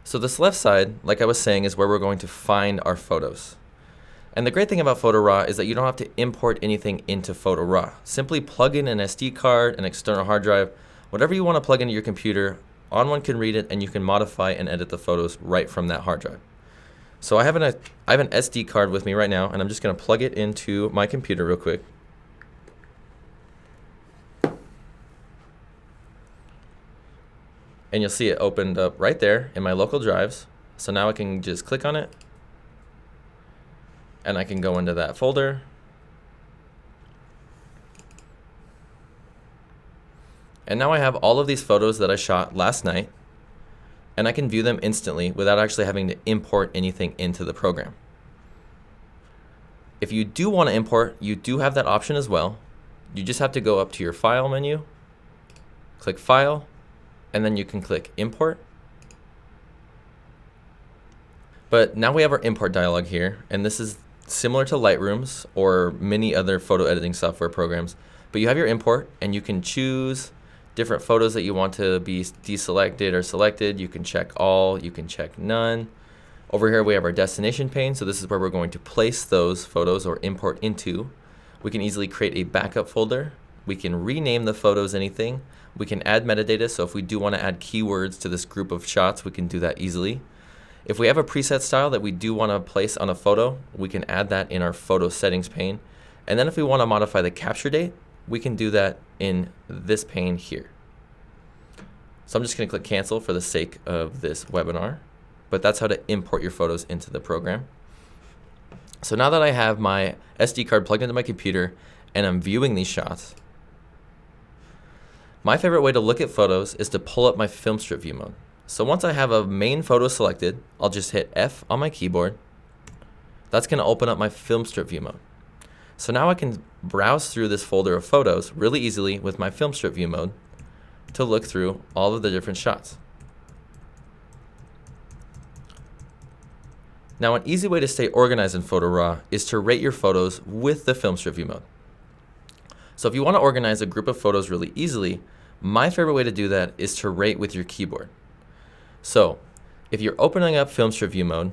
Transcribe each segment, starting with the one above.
So this left side, like I was saying, is where we're going to find our photos. And the great thing about Photo RAW is that you don't have to import anything into Photo RAW. Simply plug in an SD card, an external hard drive, whatever you want to plug into your computer, ON1 can read it and you can modify and edit the photos right from that hard drive. So I have an SD card with me right now, and I'm just going to plug it into my computer real quick. And you'll see it opened up right there in my local drives. So now I can just click on it, and I can go into that folder. And now I have all of these photos that I shot last night, and I can view them instantly without actually having to import anything into the program. If you do want to import, you do have that option as well. You just have to go up to your File menu, click File, and then you can click Import. But now we have our import dialog here, and this is similar to Lightroom's or many other photo editing software programs. But you have your import, and you can choose different photos that you want to be deselected or selected. You can check all, you can check none. Over here we have our destination pane, so this is where we're going to place those photos or import into. We can easily create a backup folder. We can rename the photos anything. We can add metadata, so if we do want to add keywords to this group of shots, we can do that easily. If we have a preset style that we do want to place on a photo, we can add that in our photo settings pane. And then if we want to modify the capture date, we can do that in this pane here. So I'm just going to click cancel for the sake of this webinar, but that's how to import your photos into the program. So now that I have my SD card plugged into my computer and I'm viewing these shots, my favorite way to look at photos is to pull up my Filmstrip view mode. So once I have a main photo selected, I'll just hit F on my keyboard. That's going to open up my Filmstrip view mode. So now I can browse through this folder of photos really easily with my Filmstrip view mode to look through all of the different shots. Now, an easy way to stay organized in Photo RAW is to rate your photos with the Filmstrip view mode. So if you want to organize a group of photos really easily, my favorite way to do that is to rate with your keyboard. So if you're opening up Filmstrip view mode,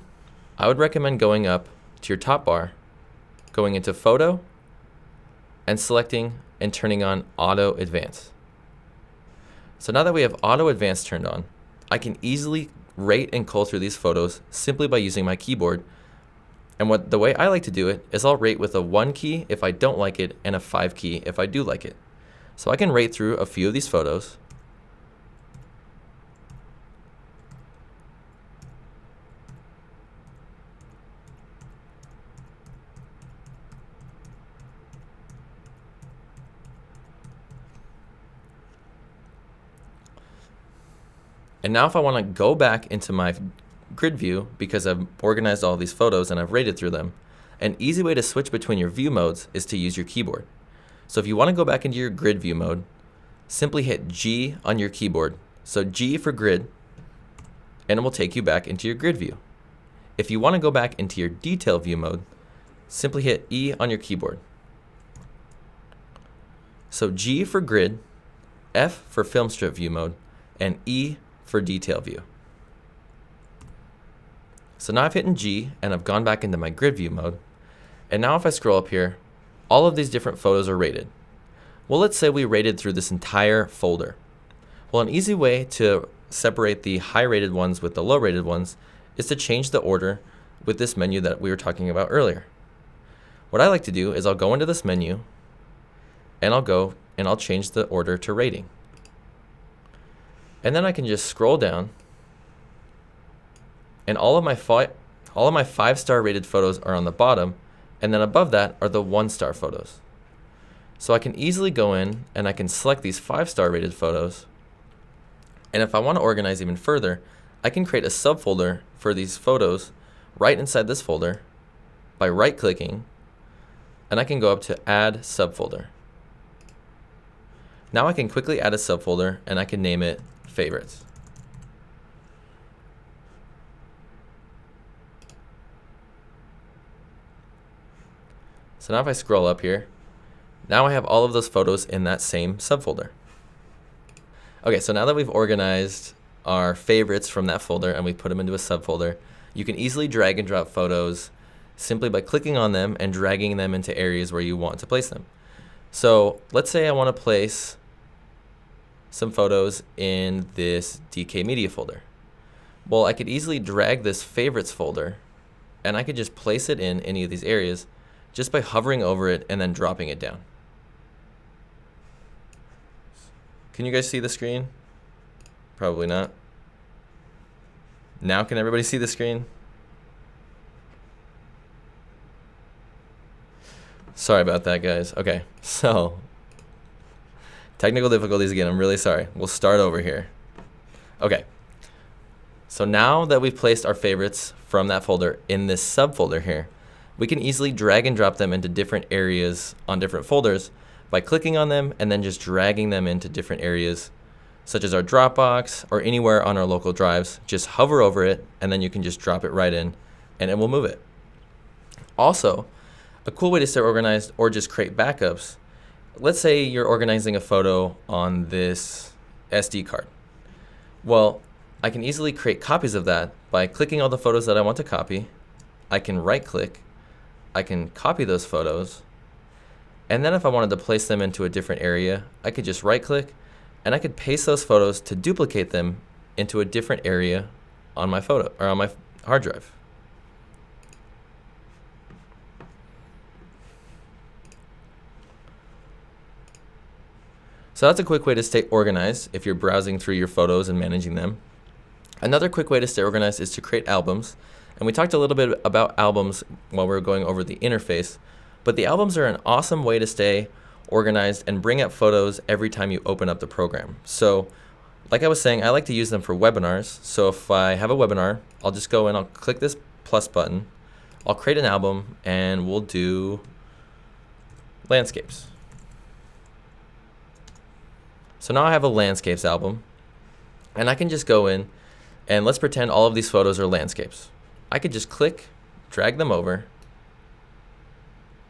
I would recommend going up to your top bar, going into Photo, and selecting and turning on Auto Advance. So now that we have Auto Advance turned on, I can easily rate and cull through these photos simply by using my keyboard. And the way I like to do it is I'll rate with a 1 key if I don't like it and a 5 key if I do like it. So I can rate through a few of these photos. And now if I want to go back into my grid view, because I've organized all these photos and I've rated through them, an easy way to switch between your view modes is to use your keyboard. So if you want to go back into your grid view mode, simply hit G on your keyboard. So G for grid, and it will take you back into your grid view. If you want to go back into your detail view mode, simply hit E on your keyboard. So G for grid, F for Filmstrip view mode, and E for detail view. So now I've hit G and I've gone back into my grid view mode. And now if I scroll up here, all of these different photos are rated. Well, let's say we rated through this entire folder. Well, an easy way to separate the high rated ones with the low rated ones is to change the order with this menu that we were talking about earlier. What I like to do is I'll go into this menu and I'll change the order to rating. And then I can just scroll down, and all of my 5-star rated photos are on the bottom, and then above that are the 1-star photos. So I can easily go in and I can select these 5-star rated photos, and if I want to organize even further, I can create a subfolder for these photos right inside this folder by right-clicking, and I can go up to Add Subfolder. Now I can quickly add a subfolder and I can name it Favorites. So now if I scroll up here, now I have all of those photos in that same subfolder. Okay, so now that we've organized our favorites from that folder and we put them into a subfolder, you can easily drag and drop photos simply by clicking on them and dragging them into areas where you want to place them. So let's say I want to place some photos in this DK Media folder. Well, I could easily drag this favorites folder and I could just place it in any of these areas just by hovering over it and then dropping it down. Can you guys see the screen? Probably not. Now can everybody see the screen? Sorry about that, guys. Okay, so technical difficulties again. I'm really sorry. We'll start over here. Okay. So now that we've placed our favorites from that folder in this subfolder here, we can easily drag and drop them into different areas on different folders by clicking on them and then just dragging them into different areas such as our Dropbox or anywhere on our local drives. Just hover over it and then you can just drop it right in and it will move it. Also, a cool way to stay organized or just create backups, let's say you're organizing a photo on this SD card. Well, I can easily create copies of that by clicking all the photos that I want to copy. I can right click, I can copy those photos, and then if I wanted to place them into a different area, I could just right click and I could paste those photos to duplicate them into a different area on my photo or on my hard drive. So that's a quick way to stay organized if you're browsing through your photos and managing them. Another quick way to stay organized is to create albums. And we talked a little bit about albums while we were going over the interface, but the albums are an awesome way to stay organized and bring up photos every time you open up the program. So like I was saying, I like to use them for webinars. So if I have a webinar, I'll just go in, I'll click this plus button, I'll create an album, and we'll do landscapes. So now I have a landscapes album, and I can just go in, and let's pretend all of these photos are landscapes. I could just click, drag them over,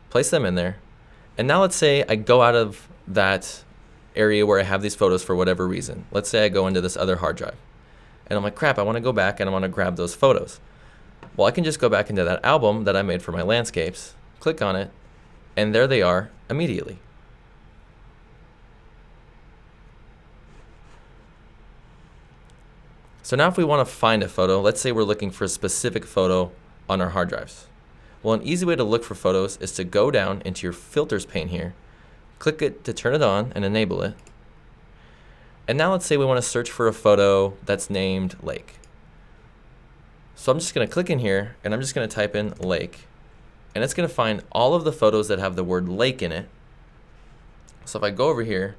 place them in there, and now let's say I go out of that area where I have these photos for whatever reason. Let's say I go into this other hard drive, and I'm like, crap, I want to go back and I want to grab those photos. Well, I can just go back into that album that I made for my landscapes, click on it, and there they are immediately. So now if we want to find a photo, let's say we're looking for a specific photo on our hard drives. Well, an easy way to look for photos is to go down into your filters pane here, click it to turn it on and enable it. And now let's say we want to search for a photo that's named lake. So I'm just going to click in here and I'm just going to type in lake. And it's going to find all of the photos that have the word lake in it. So if I go over here,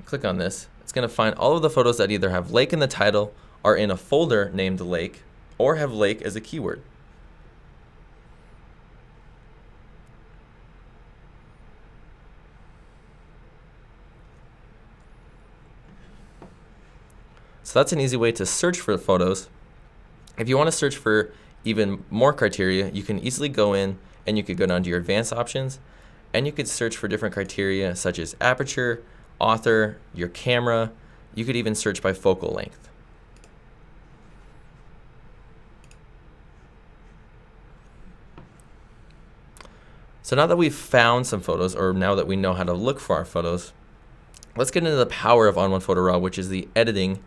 click on this, it's going to find all of the photos that either have lake in the title, are in a folder named lake, or have lake as a keyword. So that's an easy way to search for photos. If you want to search for even more criteria, you can easily go in and you could go down to your advanced options and you could search for different criteria such as aperture, author, your camera. You could even search by focal length. So now that we've found some photos, or now that we know how to look for our photos, let's get into the power of ON1 Photo RAW, which is the editing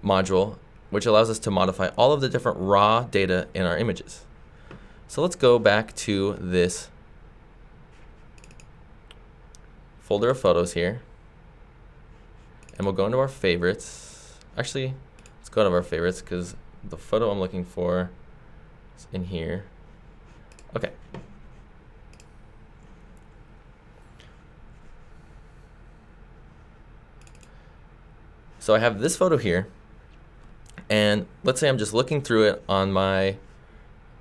module, which allows us to modify all of the different raw data in our images. So let's go back to this folder of photos here, and we'll go into our favorites. Actually, let's go out of our favorites because the photo I'm looking for is in here. Okay. So I have this photo here, and let's say I'm just looking through it on my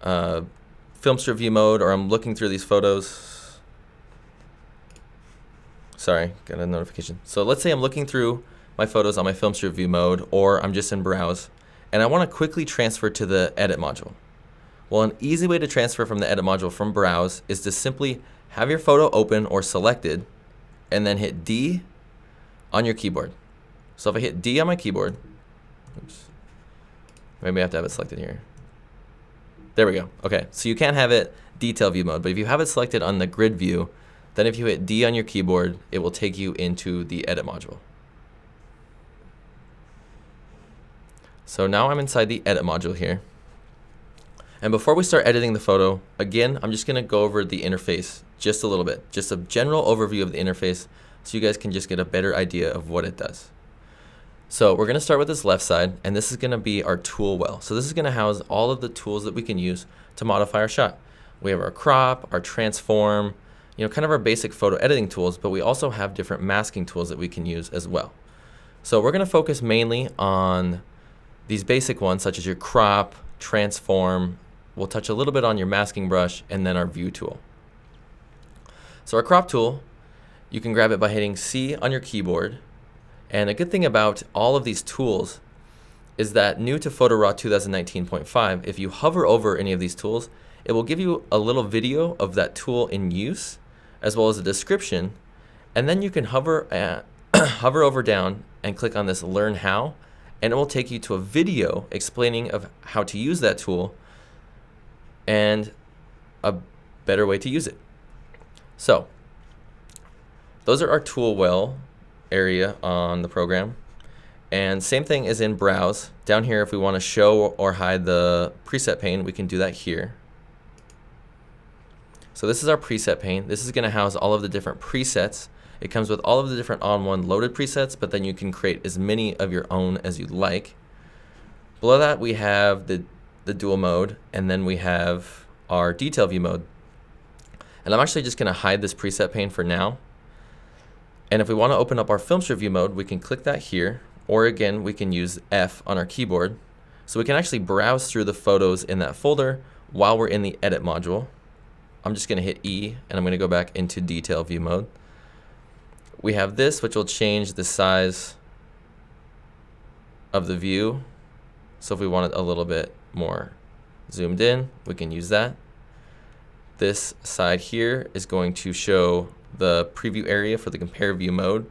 Filmstrip view mode, or I'm looking through these photos. Sorry, got a notification. So let's say I'm looking through my photos on my Filmstrip view mode, or I'm just in browse, and I want to quickly transfer to the edit module. Well, an easy way to transfer from the edit module from browse is to simply have your photo open or selected, and then hit D on your keyboard. So if I hit D on my keyboard, Oops. Maybe I have to have it selected here. There we go. Okay, so you can't have it detail view mode, but if you have it selected on the grid view, then if you hit D on your keyboard, it will take you into the edit module. So now I'm inside the edit module here. And before we start editing the photo, again, I'm just gonna go over the interface just a little bit, just a general overview of the interface so you guys can just get a better idea of what it does. So we're gonna start with this left side, and this is gonna be our tool well. So this is gonna house all of the tools that we can use to modify our shot. We have our crop, our transform, kind of our basic photo editing tools, but we also have different masking tools that we can use as well. So we're gonna focus mainly on these basic ones, such as your crop, transform. We'll touch a little bit on your masking brush, and then our view tool. So our crop tool, you can grab it by hitting C on your keyboard. And a good thing about all of these tools is that new to Photo RAW 2019.5, if you hover over any of these tools, it will give you a little video of that tool in use, as well as a description. And then you can hover over down and click on this Learn How, and it will take you to a video explaining of how to use that tool and a better way to use it. So those are our tool well area on the program. And same thing is in Browse. Down here, if we want to show or hide the preset pane, we can do that here. So this is our preset pane. This is going to house all of the different presets. It comes with all of the different ON1 loaded presets, but then you can create as many of your own as you'd like. Below that, we have the dual mode, and then we have our detail view mode. And I'm actually just going to hide this preset pane for now. And if we want to open up our Filmstrip view mode, we can click that here, or again, we can use F on our keyboard. So we can actually browse through the photos in that folder while we're in the edit module. I'm just going to hit E, and I'm going to go back into detail view mode. We have this, which will change the size of the view. So if we want it a little bit more zoomed in, we can use that. This side here is going to show the preview area for the compare view mode.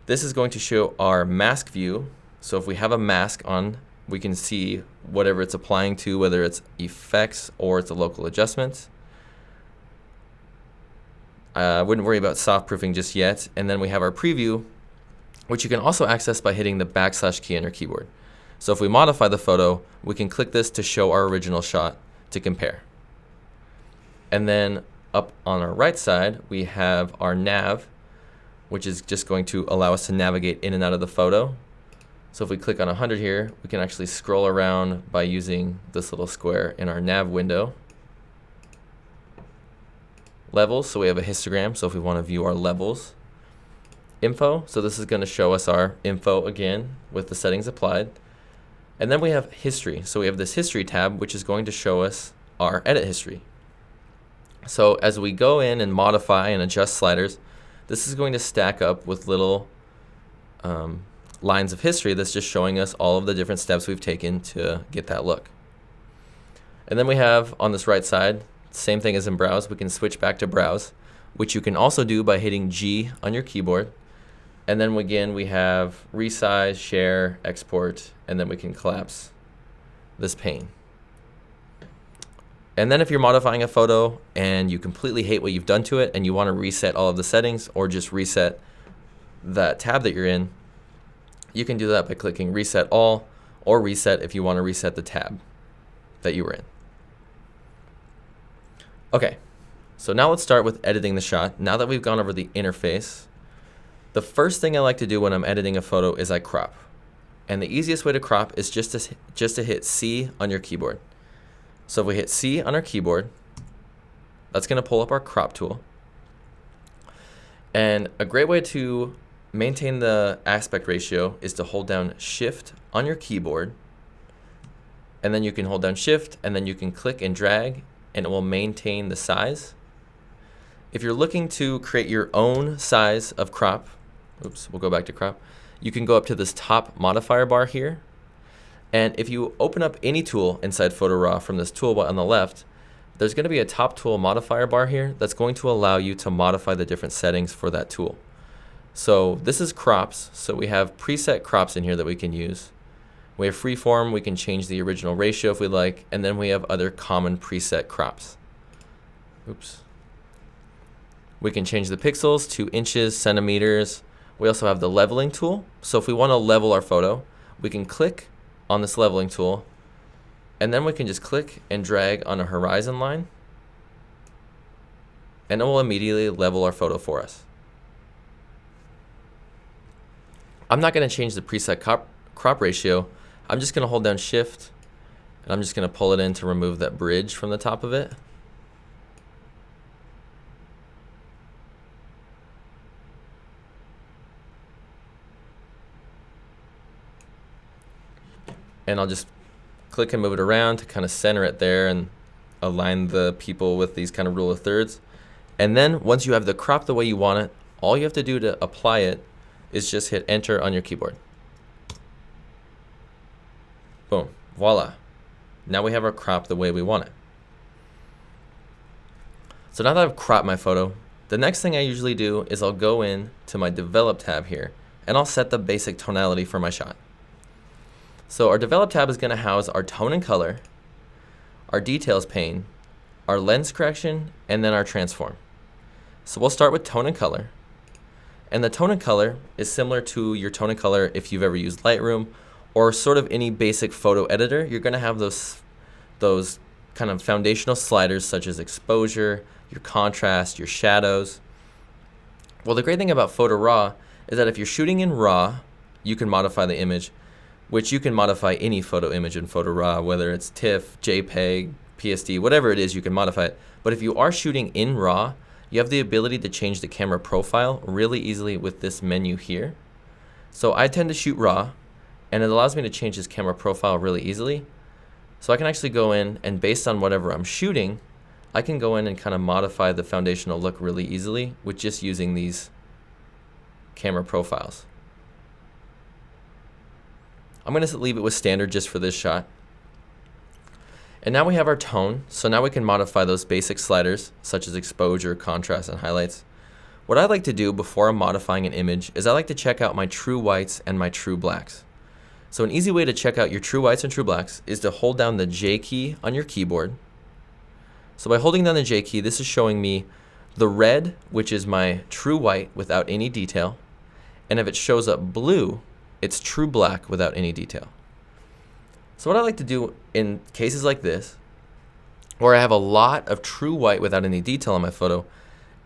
This is going to show our mask view. So if we have a mask on, we can see whatever it's applying to, whether it's effects or it's a local adjustment. I wouldn't worry about soft proofing just yet. And then we have our preview, which you can also access by hitting the / key on your keyboard. So if we modify the photo, we can click this to show our original shot to compare. And then up on our right side, we have our nav, which is just going to allow us to navigate in and out of the photo. So if we click on 100 here, we can actually scroll around by using this little square in our nav window. Levels, so we have a histogram, so if we want to view our levels. Info, so this is going to show us our info again with the settings applied. And then we have history, so we have this history tab, which is going to show us our edit history. So as we go in and modify and adjust sliders, this is going to stack up with little lines of history that's just showing us all of the different steps we've taken to get that look. And then we have on this right side, same thing as in Browse, we can switch back to Browse, which you can also do by hitting G on your keyboard. And then again, we have resize, share, export, and then we can collapse this pane. And then if you're modifying a photo and you completely hate what you've done to it and you want to reset all of the settings or just reset that tab that you're in, you can do that by clicking Reset All or Reset if you want to reset the tab that you were in. Okay, so now let's start with editing the shot. Now that we've gone over the interface, the first thing I like to do when I'm editing a photo is I crop. And the easiest way to crop is just to hit C on your keyboard. So if we hit C on our keyboard, that's going to pull up our crop tool. And a great way to maintain the aspect ratio is to hold down Shift on your keyboard. And then you can hold down Shift and then you can click and drag and it will maintain the size. If you're looking to create your own size of crop, oops, we'll go back to crop. You can go up to this top modifier bar here. And if you open up any tool inside Photo RAW from this toolbar on the left, there's going to be a top tool modifier bar here that's going to allow you to modify the different settings for that tool. So this is crops. So we have preset crops in here that we can use. We have freeform, we can change the original ratio if we like, and then we have other common preset crops. Oops. We can change the pixels to inches, centimeters. We also have the leveling tool. So if we want to level our photo, we can click on this leveling tool, and then we can just click and drag on a horizon line, and it will immediately level our photo for us. I'm not going to change the preset crop ratio. I'm just going to hold down Shift, and I'm just going to pull it in to remove that bridge from the top of it. And I'll just click and move it around to kind of center it there and align the people with these kind of rule of thirds. And then once you have the crop the way you want it, all you have to do to apply it is just hit Enter on your keyboard. Boom, voila. Now we have our crop the way we want it. So now that I've cropped my photo, the next thing I usually do is I'll go in to my Develop tab here, and I'll set the basic tonality for my shot. So our Develop tab is going to house our tone and color, our details pane, our lens correction, and then our transform. So we'll start with tone and color. And the tone and color is similar to your tone and color if you've ever used Lightroom or sort of any basic photo editor. You're going to have those kind of foundational sliders such as exposure, your contrast, your shadows. Well, the great thing about Photo RAW is that if you're shooting in RAW, you can modify the image, which you can modify any photo image in Photo RAW, whether it's TIFF, JPEG, PSD, whatever it is, you can modify it. But if you are shooting in RAW, you have the ability to change the camera profile really easily with this menu here. So I tend to shoot RAW, and it allows me to change this camera profile really easily. So I can actually go in, and based on whatever I'm shooting, I can go in and kind of modify the foundational look really easily with just using these camera profiles. I'm going to leave it with standard just for this shot. And now we have our tone, so now we can modify those basic sliders such as exposure, contrast, and highlights. What I like to do before I'm modifying an image is I like to check out my true whites and my true blacks. So an easy way to check out your true whites and true blacks is to hold down the J key on your keyboard. So by holding down the J key, this is showing me the red, which is my true white without any detail. And if it shows up blue, it's true black without any detail. So what I like to do in cases like this, where I have a lot of true white without any detail on my photo,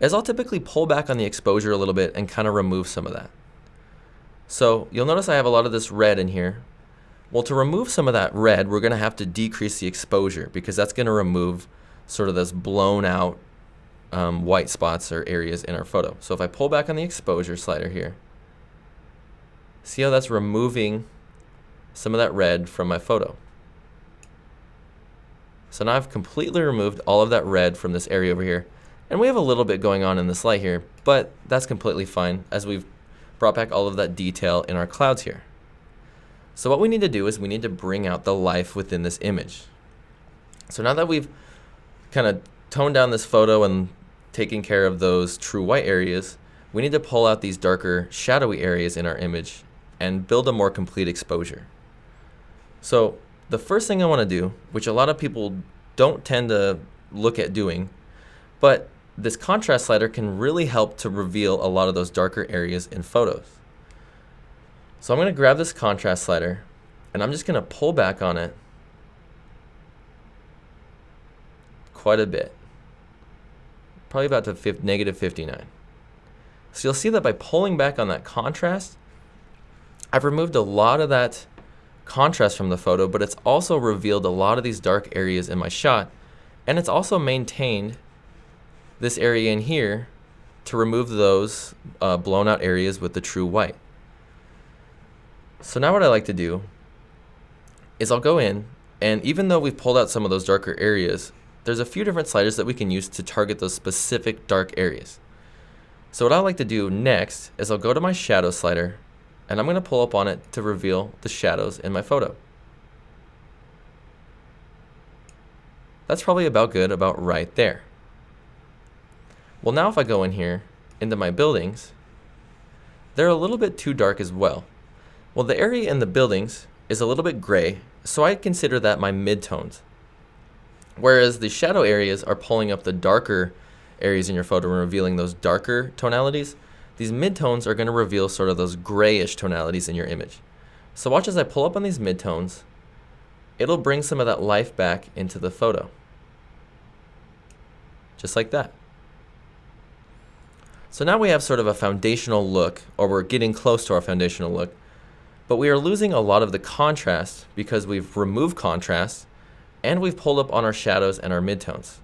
is I'll typically pull back on the exposure a little bit and kind of remove some of that. So you'll notice I have a lot of this red in here. Well, to remove some of that red, we're going to have to decrease the exposure because that's going to remove sort of those blown out white spots or areas in our photo. So if I pull back on the exposure slider here, see how that's removing some of that red from my photo. So now I've completely removed all of that red from this area over here. And we have a little bit going on in this light here, but that's completely fine as we've brought back all of that detail in our clouds here. So what we need to do is we need to bring out the life within this image. So now that we've kind of toned down this photo and taken care of those true white areas, we need to pull out these darker shadowy areas in our image and build a more complete exposure. So the first thing I want to do, which a lot of people don't tend to look at doing, but this contrast slider can really help to reveal a lot of those darker areas in photos. So I'm going to grab this contrast slider and I'm just going to pull back on it quite a bit, probably about to -59. So you'll see that by pulling back on that contrast, I've removed a lot of that contrast from the photo, but it's also revealed a lot of these dark areas in my shot, and it's also maintained this area in here to remove those blown out areas with the true white. So now what I like to do is I'll go in, and even though we've pulled out some of those darker areas, there's a few different sliders that we can use to target those specific dark areas. So what I like to do next is I'll go to my shadow slider, and I'm going to pull up on it to reveal the shadows in my photo. That's probably about good, about right there. Well, now if I go in here into my buildings, they're a little bit too dark as well. Well, the area in the buildings is a little bit gray, so I consider that my midtones. Whereas the shadow areas are pulling up the darker areas in your photo and revealing those darker tonalities, these midtones are going to reveal sort of those grayish tonalities in your image. So watch as I pull up on these midtones, it'll bring some of that life back into the photo. Just like that. So now we have sort of a foundational look, or we're getting close to our foundational look, but we are losing a lot of the contrast because we've removed contrast and we've pulled up on our shadows and our midtones.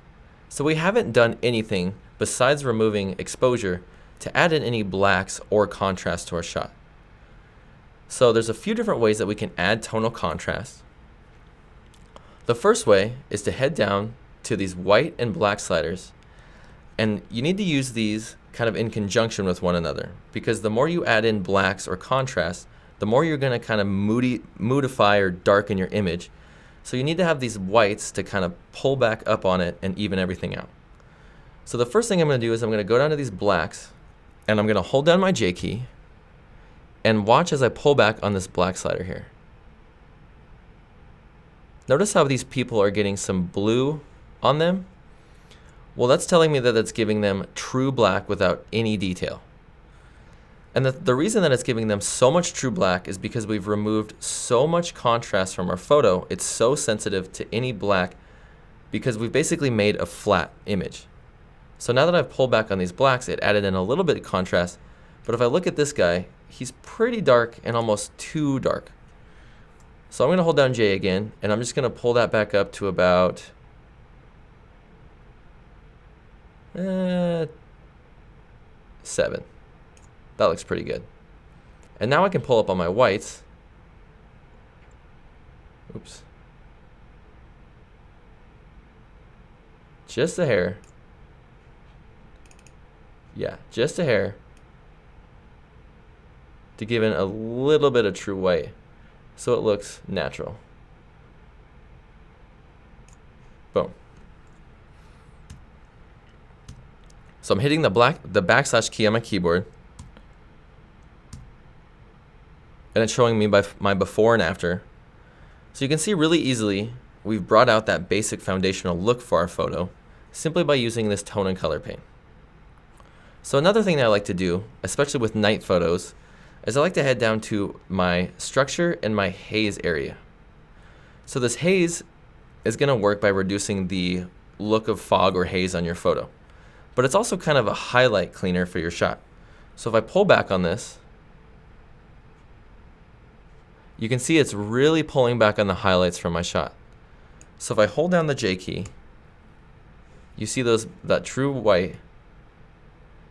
So we haven't done anything besides removing exposure to add in any blacks or contrast to our shot. So there's a few different ways that we can add tonal contrast. The first way is to head down to these white and black sliders, and you need to use these kind of in conjunction with one another, because the more you add in blacks or contrast, the more you're going to kind of moodify or darken your image. So you need to have these whites to kind of pull back up on it and even everything out. So the first thing I'm going to do is I'm going to go down to these blacks, and I'm going to hold down my J key and watch as I pull back on this black slider here. Notice how these people are getting some blue on them? Well, that's telling me that it's giving them true black without any detail. And the reason that it's giving them so much true black is because we've removed so much contrast from our photo. It's so sensitive to any black because we've basically made a flat image. So now that I've pulled back on these blacks, it added in a little bit of contrast. But if I look at this guy, he's pretty dark and almost too dark. So I'm going to hold down J again, and I'm just going to pull that back up to about 7. That looks pretty good. And now I can pull up on my whites. Oops. Just a hair. Yeah, just a hair. To give in a little bit of true white, so it looks natural. Boom. So I'm hitting the backslash key on my keyboard, and it's showing me my before and after. So you can see really easily we've brought out that basic foundational look for our photo simply by using this tone and color pane. So another thing that I like to do, especially with night photos, is I like to head down to my structure and my haze area. So this haze is going to work by reducing the look of fog or haze on your photo. But it's also kind of a highlight cleaner for your shot. So if I pull back on this, you can see it's really pulling back on the highlights from my shot. So if I hold down the J key, you see that true white.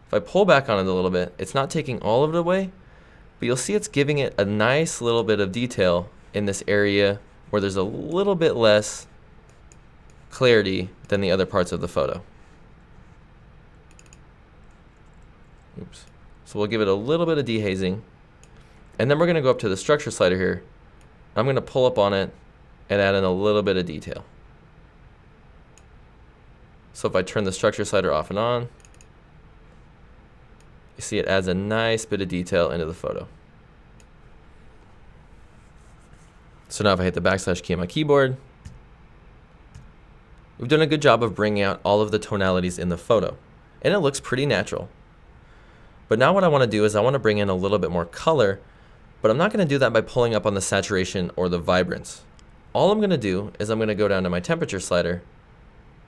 If I pull back on it a little bit, it's not taking all of it away, but you'll see it's giving it a nice little bit of detail in this area where there's a little bit less clarity than the other parts of the photo. Oops. So we'll give it a little bit of dehazing, and then we're going to go up to the structure slider here. I'm going to pull up on it and add in a little bit of detail. So if I turn the structure slider off and on, you see it adds a nice bit of detail into the photo. So now if I hit the backslash key on my keyboard, we've done a good job of bringing out all of the tonalities in the photo, and it looks pretty natural. But now what I want to do is I want to bring in a little bit more color, but I'm not going to do that by pulling up on the saturation or the vibrance. All I'm going to do is I'm going to go down to my temperature slider,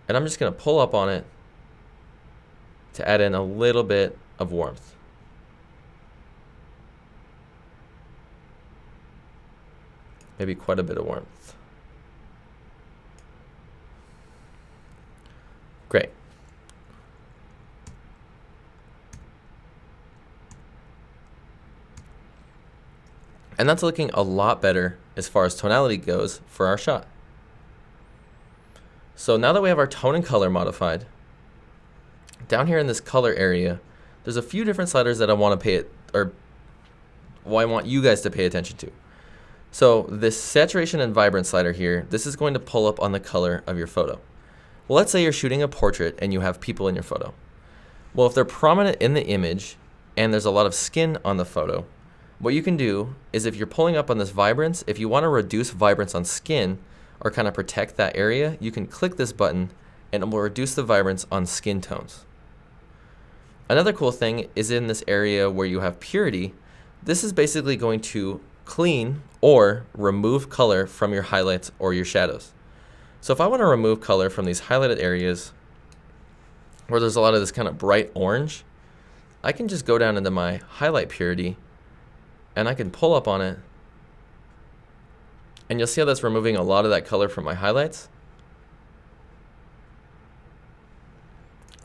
and I'm just going to pull up on it to add in a little bit of warmth. Maybe quite a bit of warmth. Great. And that's looking a lot better as far as tonality goes for our shot. So now that we have our tone and color modified, down here in this color area, there's a few different sliders that I want to I want you guys to pay attention to. So this saturation and vibrance slider here, this is going to pull up on the color of your photo. Well, let's say you're shooting a portrait and you have people in your photo. Well, if they're prominent in the image and there's a lot of skin on the photo, what you can do is if you're pulling up on this vibrance, if you want to reduce vibrance on skin or kind of protect that area, you can click this button and it will reduce the vibrance on skin tones. Another cool thing is in this area where you have purity, this is basically going to clean or remove color from your highlights or your shadows. So if I want to remove color from these highlighted areas where there's a lot of this kind of bright orange, I can just go down into my highlight purity and I can pull up on it, and you'll see how that's removing a lot of that color from my highlights.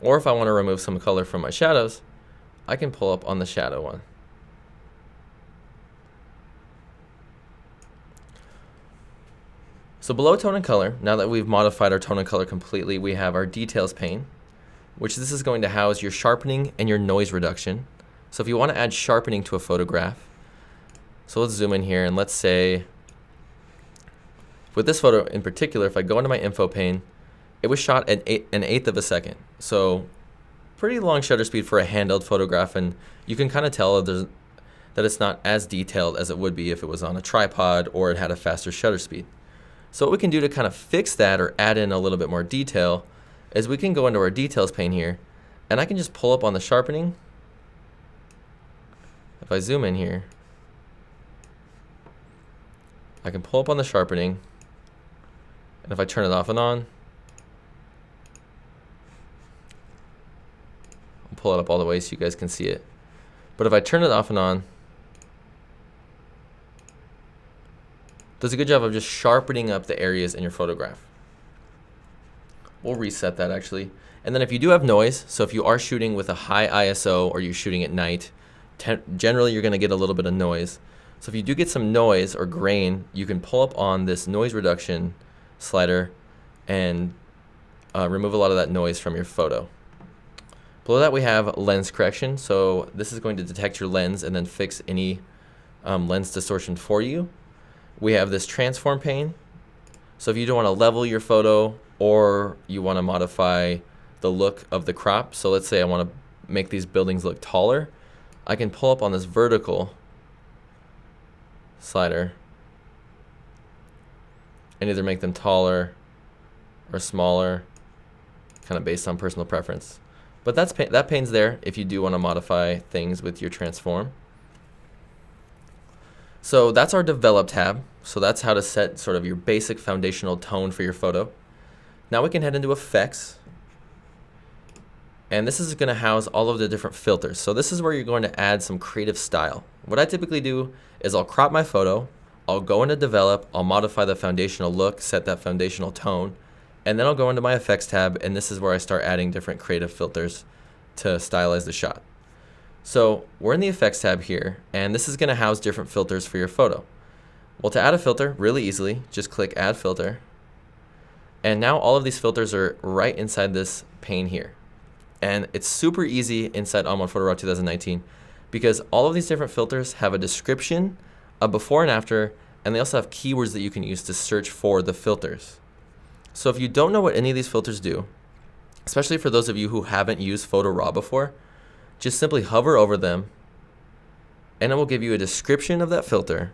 Or if I want to remove some color from my shadows, I can pull up on the shadow one. So below tone and color, now that we've modified our tone and color completely, we have our details pane, which this is going to house your sharpening and your noise reduction. So if you want to add sharpening to a photograph, so let's zoom in here and let's say, with this photo in particular, if I go into my info pane, it was shot at an eighth of a second. So pretty long shutter speed for a handheld photograph, and you can kind of tell that it's not as detailed as it would be if it was on a tripod or it had a faster shutter speed. So what we can do to kind of fix that or add in a little bit more detail is we can go into our details pane here, and I can just pull up on the sharpening. If I zoom in here, I can pull up on the sharpening, and if I turn it off and on, I'll pull it up all the way so you guys can see it. But if I turn it off and on, it does a good job of just sharpening up the areas in your photograph. We'll reset that actually. And then if you do have noise, so if you are shooting with a high ISO or you're shooting at night, generally you're going to get a little bit of noise. So if you do get some noise or grain, you can pull up on this noise reduction slider and remove a lot of that noise from your photo. Below that we have lens correction. So this is going to detect your lens and then fix any lens distortion for you. We have this transform pane. So if you don't want to level your photo or you want to modify the look of the crop, so let's say I want to make these buildings look taller, I can pull up on this vertical slider and either make them taller or smaller, kind of based on personal preference. But that pane's there if you do want to modify things with your transform. So that's our develop tab. So that's how to set sort of your basic foundational tone for your photo. Now we can head into effects. And this is going to house all of the different filters. So this is where you're going to add some creative style. What I typically do is I'll crop my photo, I'll go into develop, I'll modify the foundational look, set that foundational tone, and then I'll go into my effects tab, and this is where I start adding different creative filters to stylize the shot. So we're in the effects tab here, and this is going to house different filters for your photo. Well, to add a filter really easily, just click add filter. And now all of these filters are right inside this pane here. And it's super easy inside ON1 Photo RAW 2019 because all of these different filters have a description, a before and after, and they also have keywords that you can use to search for the filters. So if you don't know what any of these filters do, especially for those of you who haven't used Photo RAW before, just simply hover over them and it will give you a description of that filter,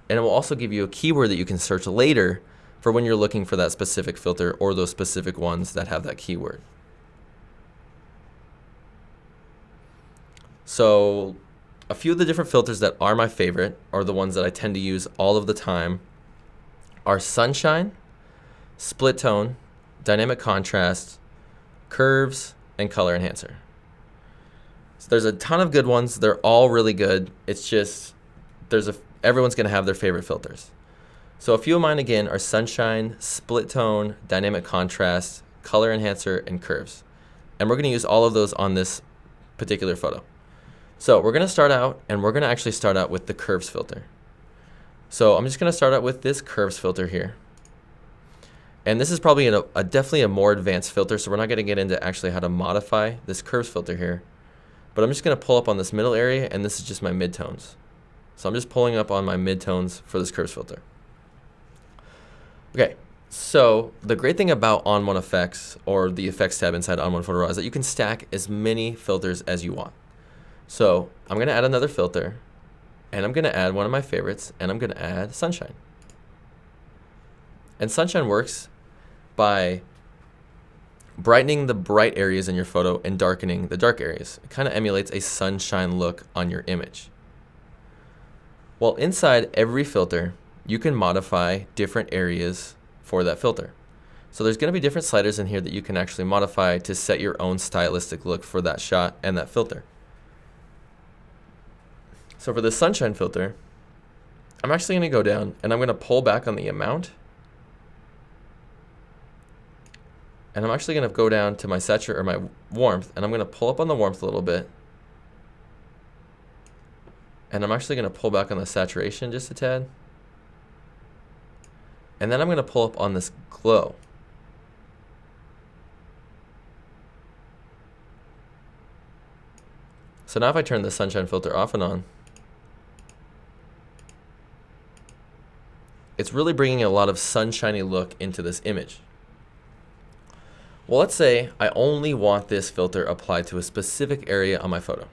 and it will also give you a keyword that you can search later for when you're looking for that specific filter or those specific ones that have that keyword. So a few of the different filters that are my favorite, or the ones that I tend to use all of the time, are sunshine, split tone, dynamic contrast, curves, and color enhancer. So there's a ton of good ones. They're all really good. It's just everyone's going to have their favorite filters. So a few of mine again are sunshine, split tone, dynamic contrast, color enhancer, and curves. And we're going to use all of those on this particular photo. So we're going to start out, and we're going to actually start out with the curves filter. So I'm just going to start out with this curves filter here. And this is probably definitely a more advanced filter, so we're not going to get into actually how to modify this curves filter here. But I'm just going to pull up on this middle area, and this is just my midtones. So I'm just pulling up on my midtones for this curves filter. Okay, so the great thing about ON1 Effects, or the Effects tab inside ON1 Photo RAW, is that you can stack as many filters as you want. So I'm going to add another filter, and I'm going to add one of my favorites, and I'm going to add sunshine. And sunshine works by brightening the bright areas in your photo and darkening the dark areas. It kind of emulates a sunshine look on your image. Well, inside every filter, you can modify different areas for that filter. So there's going to be different sliders in here that you can actually modify to set your own stylistic look for that shot and that filter. So for the sunshine filter, I'm actually going to go down and I'm going to pull back on the amount. And I'm actually going to go down to my saturate or my warmth, and I'm going to pull up on the warmth a little bit. And I'm actually going to pull back on the saturation just a tad. And then I'm going to pull up on this glow. So now if I turn the sunshine filter off and on, it's really bringing a lot of sunshiny look into this image. Well, let's say I only want this filter applied to a specific area on my photo.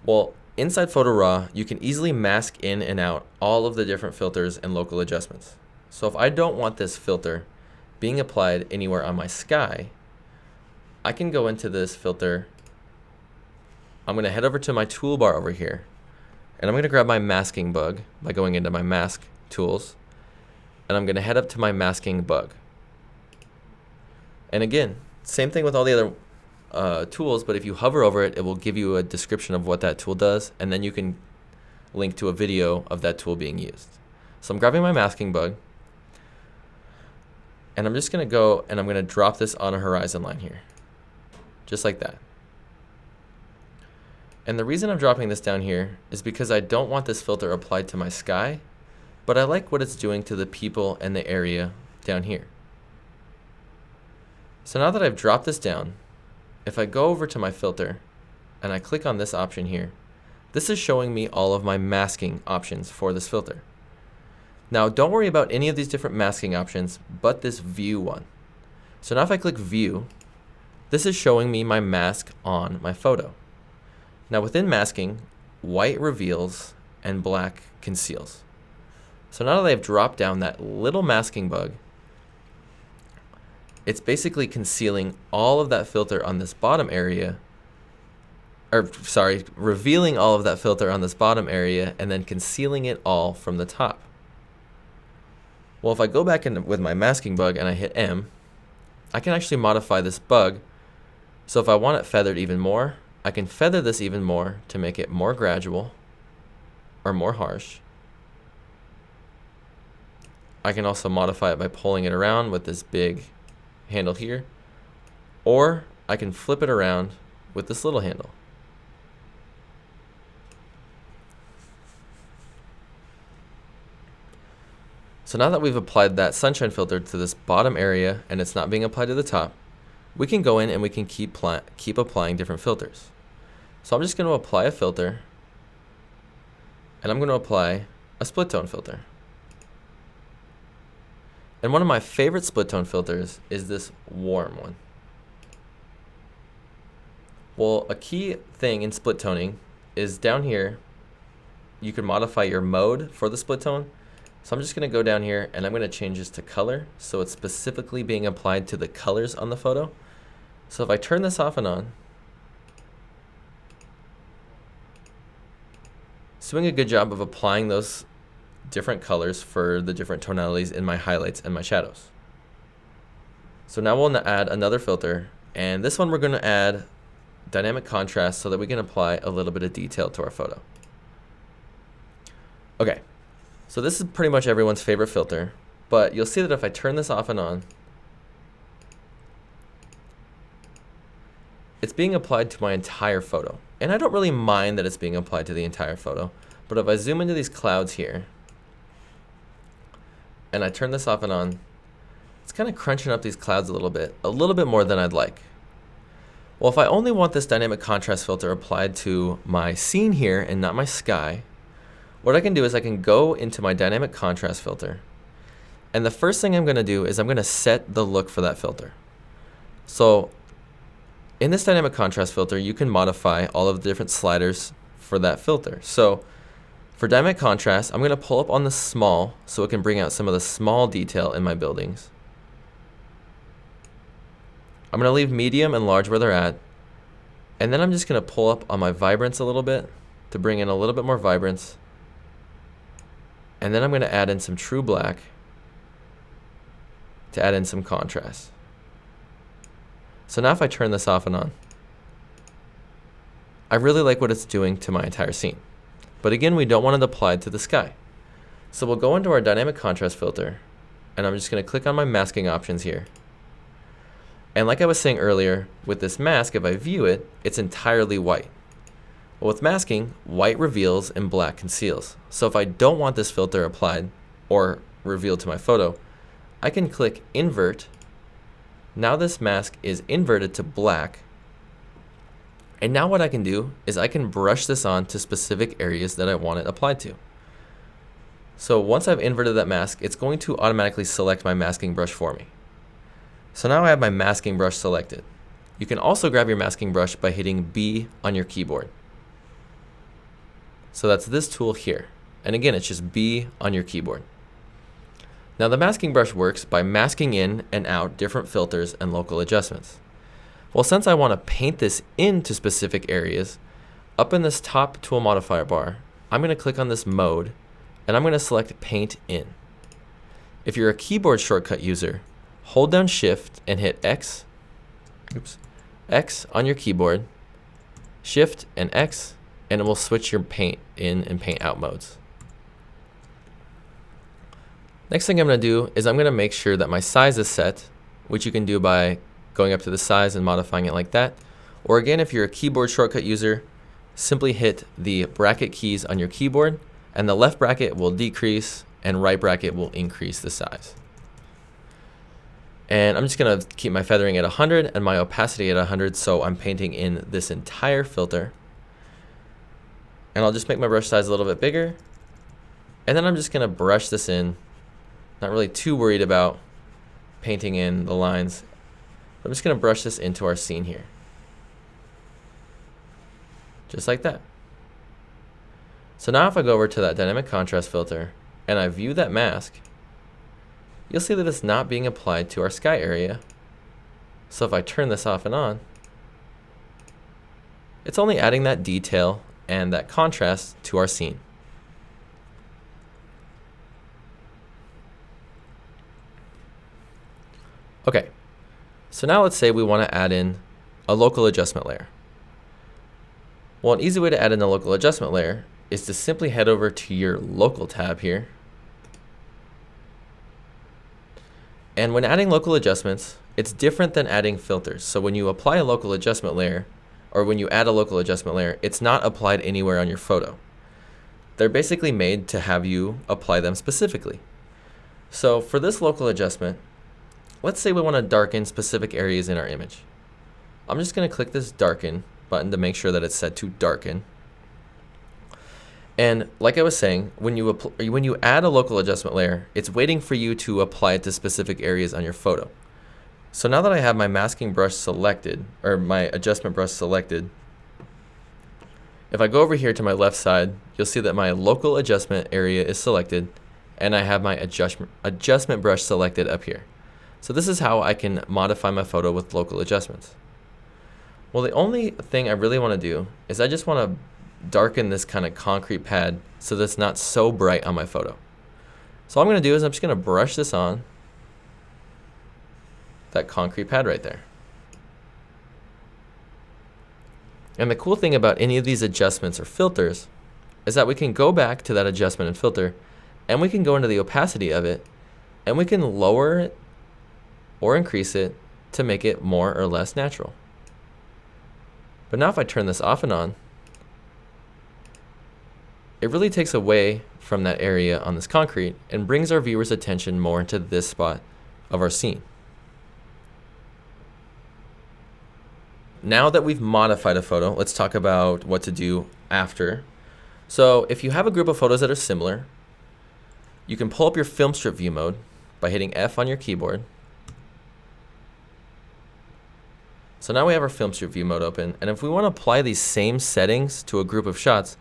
Well, inside Photo RAW, you can easily mask in and out all of the different filters and local adjustments. So if I don't want this filter being applied anywhere on my sky, I can go into this filter. I'm going to head over to my toolbar over here, and I'm going to grab my masking bug by going into my mask tools, and I'm going to head up to my masking bug. And again, same thing with all the other tools, but if you hover over it, it will give you a description of what that tool does, and then you can link to a video of that tool being used. So I'm grabbing my masking bug, and I'm just going to go and I'm going to drop this on a horizon line here, just like that. And the reason I'm dropping this down here is because I don't want this filter applied to my sky, but I like what it's doing to the people and the area down here. So now that I've dropped this down, if I go over to my filter and I click on this option here, this is showing me all of my masking options for this filter. Now don't worry about any of these different masking options, but this view one. So now if I click view, this is showing me my mask on my photo. Now within masking, white reveals and black conceals. So now that I've dropped down that little masking bug, it's basically concealing all of that filter on this bottom area, revealing all of that filter on this bottom area and then concealing it all from the top. Well, if I go back in with my masking bug and I hit M, I can actually modify this bug. So if I want it feathered even more, I can feather this even more to make it more gradual or more harsh. I can also modify it by pulling it around with this big handle here, or I can flip it around with this little handle. So now that we've applied that sunshine filter to this bottom area and it's not being applied to the top, we can go in and we can keep applying different filters. So I'm just going to apply a filter, and I'm going to apply a split tone filter. And one of my favorite split tone filters is this warm one. Well, a key thing in split toning is down here, you can modify your mode for the split tone. So I'm just going to go down here and I'm going to change this to color, so it's specifically being applied to the colors on the photo. So if I turn this off and on, it's doing a good job of applying those different colors for the different tonalities in my highlights and my shadows. So now we'll add another filter, and this one we're going to add dynamic contrast so that we can apply a little bit of detail to our photo. Okay, so this is pretty much everyone's favorite filter, but you'll see that if I turn this off and on, it's being applied to my entire photo. And I don't really mind that it's being applied to the entire photo, but if I zoom into these clouds here, and I turn this off and on, it's kind of crunching up these clouds a little bit more than I'd like. Well, if I only want this dynamic contrast filter applied to my scene here and not my sky, what I can do is I can go into my dynamic contrast filter, and the first thing I'm going to do is I'm going to set the look for that filter. So in this dynamic contrast filter, you can modify all of the different sliders for that filter. So for dynamic contrast, I'm going to pull up on the small so it can bring out some of the small detail in my buildings. I'm going to leave medium and large where they're at. And then I'm just going to pull up on my vibrance a little bit to bring in a little bit more vibrance. And then I'm going to add in some true black to add in some contrast. So now if I turn this off and on, I really like what it's doing to my entire scene. But again, we don't want it applied to the sky. So we'll go into our dynamic contrast filter, and I'm just going to click on my masking options here. And like I was saying earlier, with this mask, if I view it, it's entirely white. Well, with masking, white reveals and black conceals. So if I don't want this filter applied or revealed to my photo, I can click invert. Now this mask is inverted to black. And now what I can do is I can brush this on to specific areas that I want it applied to. So once I've inverted that mask, it's going to automatically select my masking brush for me. So now I have my masking brush selected. You can also grab your masking brush by hitting B on your keyboard. So that's this tool here. And again, it's just B on your keyboard. Now the masking brush works by masking in and out different filters and local adjustments. Well, since I want to paint this into specific areas, up in this top tool modifier bar, I'm going to click on this mode and I'm going to select paint in. If you're a keyboard shortcut user, hold down Shift and hit X on your keyboard, Shift and X, and it will switch your paint in and paint out modes. Next thing I'm going to do is I'm going to make sure that my size is set, which you can do by going up to the size and modifying it like that. Or again, if you're a keyboard shortcut user, simply hit the bracket keys on your keyboard, and the left bracket will decrease and right bracket will increase the size. And I'm just going to keep my feathering at 100 and my opacity at 100, so I'm painting in this entire filter. And I'll just make my brush size a little bit bigger. And then I'm just going to brush this in. Not really too worried about painting in the lines. I'm just going to brush this into our scene here. Just like that. So now if I go over to that dynamic contrast filter and I view that mask, you'll see that it's not being applied to our sky area. So if I turn this off and on, it's only adding that detail and that contrast to our scene. Okay, so now let's say we want to add in a local adjustment layer. Well, an easy way to add in a local adjustment layer is to simply head over to your local tab here. And when adding local adjustments, it's different than adding filters. So when you apply a local adjustment layer, or when you add a local adjustment layer, it's not applied anywhere on your photo. They're basically made to have you apply them specifically. So for this local adjustment, let's say we want to darken specific areas in our image. I'm just going to click this darken button to make sure that it's set to darken. And like I was saying, when you add a local adjustment layer, it's waiting for you to apply it to specific areas on your photo. So now that I have my masking brush selected, or my adjustment brush selected, if I go over here to my left side, you'll see that my local adjustment area is selected, and I have my adjustment brush selected up here. So this is how I can modify my photo with local adjustments. Well, the only thing I really want to do is I just want to darken this kind of concrete pad so that it's not so bright on my photo. So all I'm going to do is I'm just going to brush this on that concrete pad right there. And the cool thing about any of these adjustments or filters is that we can go back to that adjustment and filter, and we can go into the opacity of it, and we can lower it or increase it to make it more or less natural. But now if I turn this off and on, it really takes away from that area on this concrete and brings our viewer's attention more into this spot of our scene. Now that we've modified a photo, let's talk about what to do after. So if you have a group of photos that are similar, you can pull up your Filmstrip view mode by hitting F on your keyboard. So now we have our Filmstrip view mode open, and if we want to apply these same settings to a group of shots,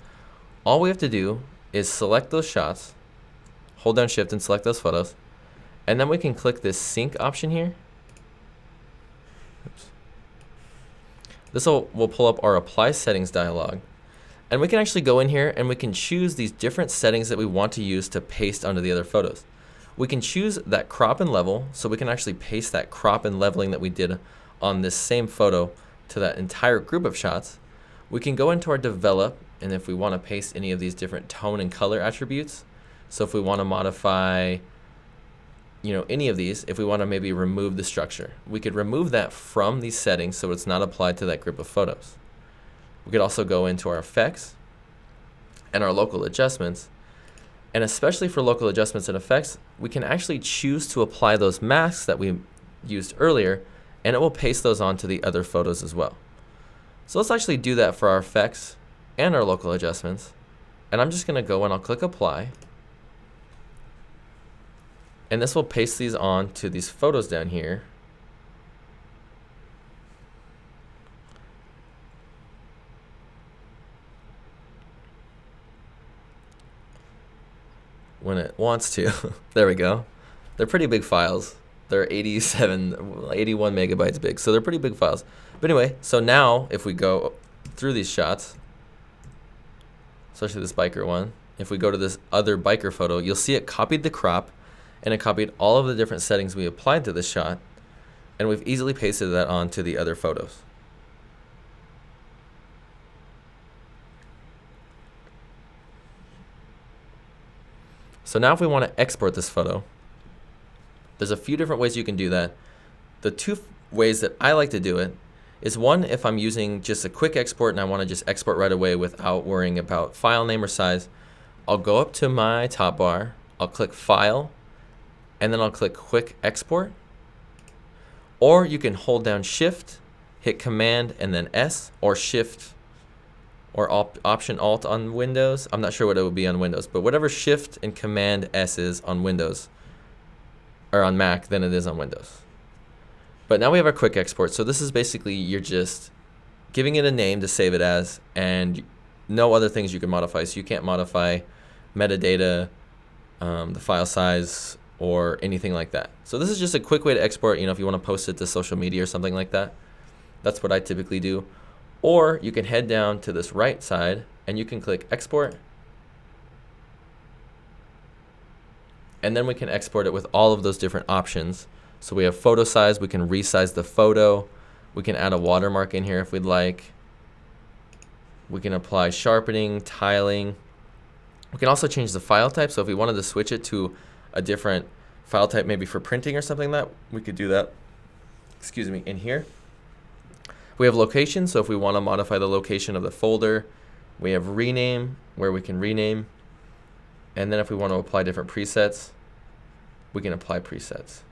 all we have to do is select those shots, hold down Shift and select those photos, and then we can click this sync option here. Oops. This will pull up our apply settings dialog, and we can actually go in here and we can choose these different settings that we want to use to paste onto the other photos. We can choose that crop and level, so we can actually paste that crop and leveling that we did on this same photo to that entire group of shots. We can go into our develop, and if we want to paste any of these different tone and color attributes, so if we want to modify any of these, if we want to maybe remove the structure, we could remove that from these settings so it's not applied to that group of photos. We could also go into our effects and our local adjustments, and especially for local adjustments and effects, we can actually choose to apply those masks that we used earlier, and it will paste those onto the other photos as well. So let's actually do that for our effects and our local adjustments, and I'm just going to go and I'll click apply, and this will paste these on to these photos down here. When it wants to. There we go. They're pretty big files. They're 81 megabytes big, so they're pretty big files. But anyway, so now if we go through these shots, especially this biker one, if we go to this other biker photo, you'll see it copied the crop, and it copied all of the different settings we applied to this shot, and we've easily pasted that onto the other photos. So now if we want to export this photo, there's a few different ways you can do that. The two ways that I like to do it is, one, if I'm using just a quick export and I want to just export right away without worrying about file name or size, I'll go up to my top bar, I'll click File, and then I'll click Quick Export. Or you can hold down Shift, hit Command and then S, or Shift or Option Alt on Windows. I'm not sure what it would be on Windows, but whatever Shift and Command S is on Windows or on Mac than it is on Windows. But now we have our quick export. So this is basically you're just giving it a name to save it as, and no other things you can modify. So you can't modify metadata, the file size, or anything like that. So this is just a quick way to export, if you want to post it to social media or something like that. That's what I typically do. Or you can head down to this right side and you can click Export. And then we can export it with all of those different options. So we have photo size, we can resize the photo, we can add a watermark in here if we'd like. We can apply sharpening, tiling. We can also change the file type. So if we wanted to switch it to a different file type, maybe for printing or something like that, we could do that, in here. We have location, so if we want to modify the location of the folder. We have rename, where we can rename. And then if we want to apply different presets, we can apply presets.